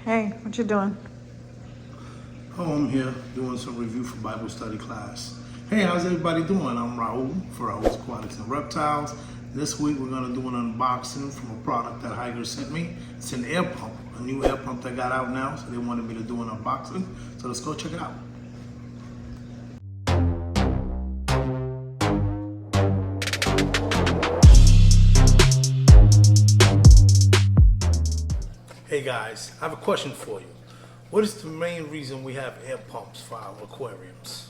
Hey, what you doing? Oh, I'm here doing some review for Bible study class. Hey, how's everybody doing? I'm Raul for Raul's Aquatics and Reptiles. This week we're going to do an unboxing from a product that Hygger sent me. It's an air pump, a new air pump that got out now, so they wanted me to do an unboxing. So let's go check it out. Hey guys, I have a question for you. What is the main reason we have air pumps for our aquariums?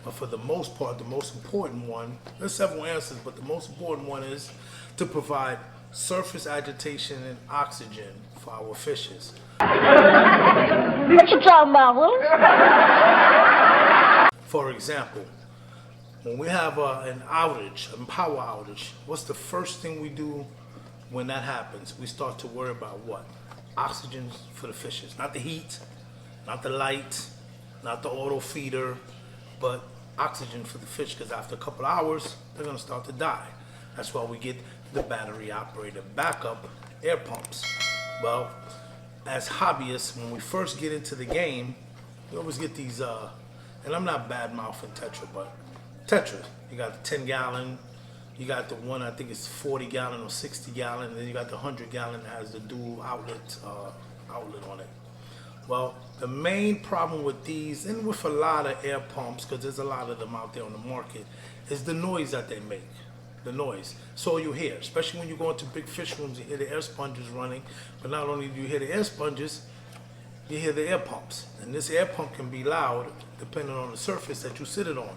But for the most part, the most important one, there's several answers, but the most important one is to provide surface agitation and oxygen for our fishes. What you talking about, Willis? For example, when we have an outage, a power outage, what's the first thing we do when that happens? We start to worry about what? Oxygen for the fishes, not the heat, not the light, not the auto feeder, but oxygen for the fish, because after a couple hours they're going to start to die. That's why we get the battery operated backup air pumps. Well, as hobbyists, when we first get into the game, we always get these and I'm not bad mouthing Tetra, but Tetra, you got the 10 gallon, you got the one, I think it's 40 gallon or 60 gallon, and then you got the 100 gallon that has the dual outlet on it. Well, the main problem with these, and with a lot of air pumps, because there's a lot of them out there on the market, is the noise that they make. The noise. So you hear, especially when you go into big fish rooms, you hear the air sponges running, but not only do you hear the air sponges, you hear the air pumps. And this air pump can be loud depending on the surface that you sit it on.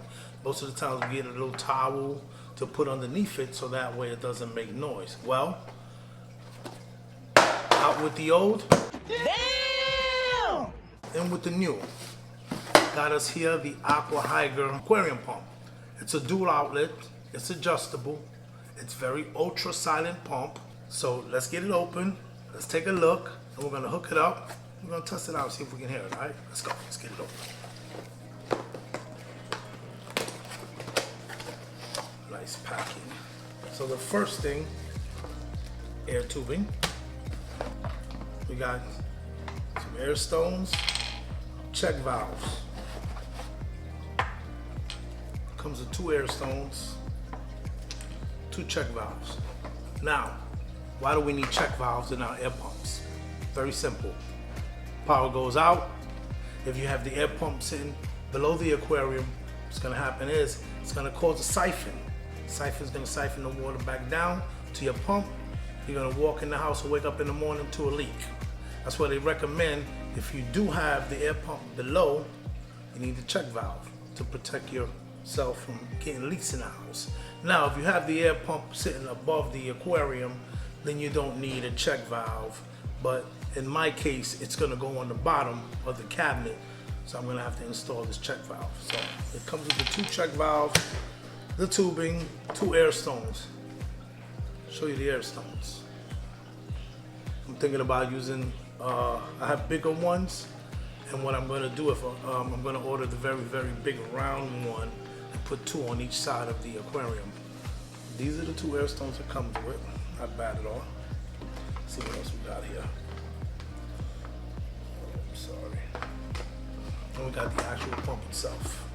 Most of the times we get a little towel to put underneath it so that way it doesn't make noise. Well, out with the old, damn! In with the new. Got us here the Aqqa Hygger aquarium pump. It's a dual outlet, it's adjustable, it's very ultra silent pump. So let's get it open, let's take a look, and we're gonna hook it up. We're gonna test it out, see if we can hear it, all right? Let's go, let's get it open. Nice packing. So the first thing, air tubing. We got some air stones, check valves. Comes with 2 air stones, 2 check valves. Now, why do we need check valves in our air pumps? Very simple. Power goes out. If you have the air pump sitting below the aquarium, what's gonna happen is it's gonna cause a siphon. Siphon's gonna siphon the water back down to your pump. You're gonna walk in the house and wake up in the morning to a leak. That's why they recommend, if you do have the air pump below, you need the check valve to protect yourself from getting leaks in the house. Now, if you have the air pump sitting above the aquarium, then you don't need a check valve. But in my case, it's gonna go on the bottom of the cabinet, so I'm gonna have to install this check valve. So it comes with the 2 check valves, the tubing, 2 air stones. Show you the air stones. I'm thinking about using, I have bigger ones, and what I'm gonna do, if I'm gonna order the very, very big round one and put 2 on each side of the aquarium. These are the 2 air stones that comes with, not bad at all. Let's see what else we got here. Oh, I'm sorry. And we got the actual pump itself.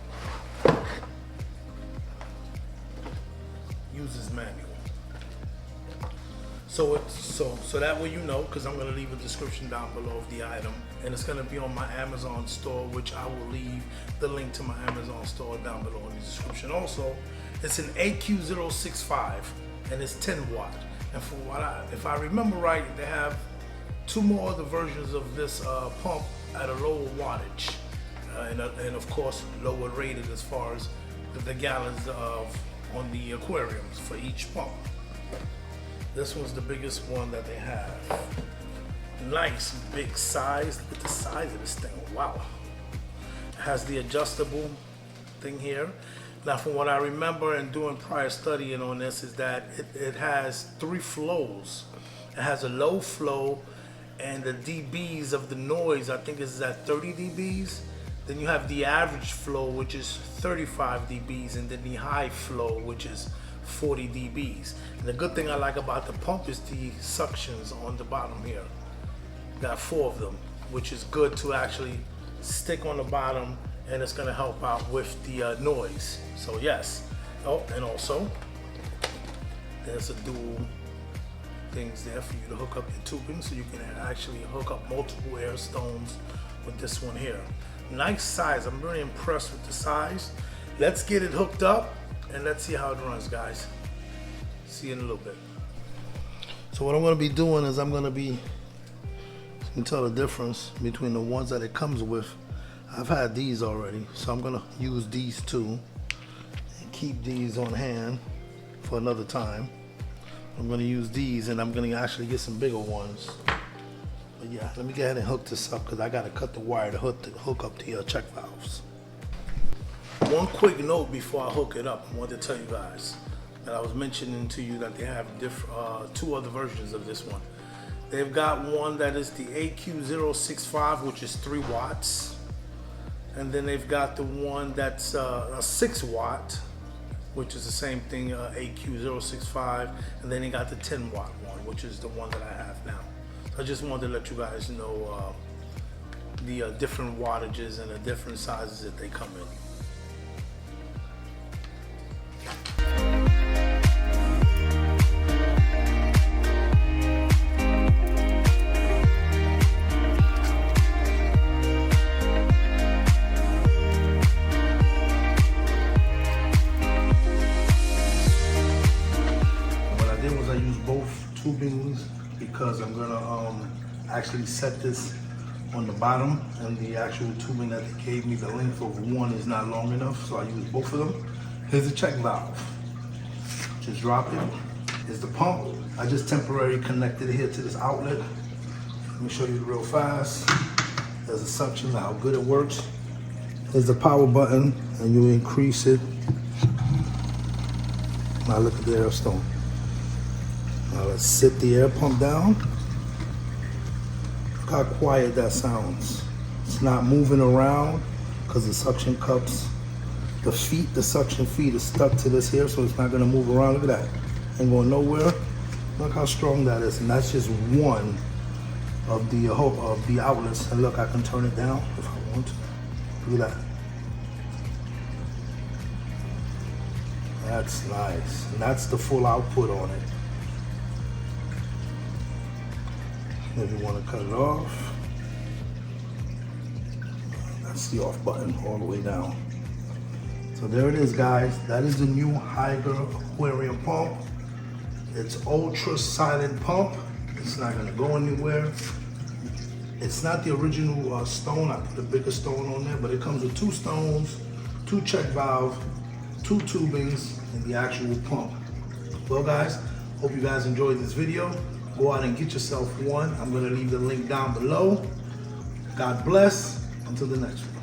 Uses manual. So that way you know, because I'm going to leave a description down below of the item, and it's going to be on my Amazon store, which I will leave the link to my Amazon store down below in the description. Also, it's an AQ065 and it's 10 watt. And for what if I remember right, they have 2 more other versions of this pump at a lower wattage, and of course lower rated as far as the gallons on the aquariums for each pump. This one's the biggest one that they have. Nice big size. Look at the size of this thing. Wow. It has the adjustable thing here. Now, from what I remember and doing prior studying on this, is that it has 3 flows. It has a low flow, and the dBs of the noise, I think, is at 30 dBs. Then you have the average flow, which is 35 dBs, and then the high flow, which is 40 dBs. And the good thing I like about the pump is the suctions on the bottom here. Got 4 of them. which is good to actually stick on the bottom, and it's gonna help out with the noise. So yes. Oh, and also there's a dual things there for you to hook up your tubing, so you can actually hook up multiple air stones with this one here. Nice size. I'm very impressed with the size. Let's get it hooked up and let's see how it runs, guys. See you in a little bit. So what I'm going to be doing is I'm going to be, you can tell the difference between the ones that it comes with. I've had these already, so I'm going to use these two and keep these on hand for another time. I'm going to use these, and I'm going to actually get some bigger ones. But yeah, let me go ahead and hook this up because I got to cut the wire to hook up the check valves. One quick note before I hook it up, I want to tell you guys that I was mentioning to you that they have two other versions of this one. They've got one that is the AQ065, which is 3 watts. And then they've got the one that's a 6 watt, which is the same thing, AQ065, and then they got the 10 watt one, which is the one that I have now. So I just wanted to let you guys know the different wattages and the different sizes that they come in. Tubings, because I'm gonna actually set this on the bottom, and the actual tubing that they gave me, the length of one is not long enough, so I use both of them. Here's the check valve. Just drop it. Here's the pump. I just temporarily connected it here to this outlet. Let me show you real fast. There's a suction, how good it works. There's the power button, and you increase it. Now look at the air stone. Now let's sit the air pump down. Look how quiet that sounds. It's not moving around because the suction cups, the suction feet is stuck to this here, so it's not gonna move around. Look at that, ain't going nowhere. Look how strong that is, and that's just one of the outlets. And look, I can turn it down if I want to. Look at that. That's nice, and that's the full output on it. If you want to cut it off, that's the off button all the way down. So there it is, guys. That is the new Hygger Aquarium pump. It's ultra silent pump. It's not gonna go anywhere. It's not the original stone. I put a bigger stone on there, but it comes with 2 stones, 2 check valve, 2 tubings, and the actual pump. Well, guys, hope you guys enjoyed this video. Go out and get yourself one. I'm gonna leave the link down below. God bless. Until the next one.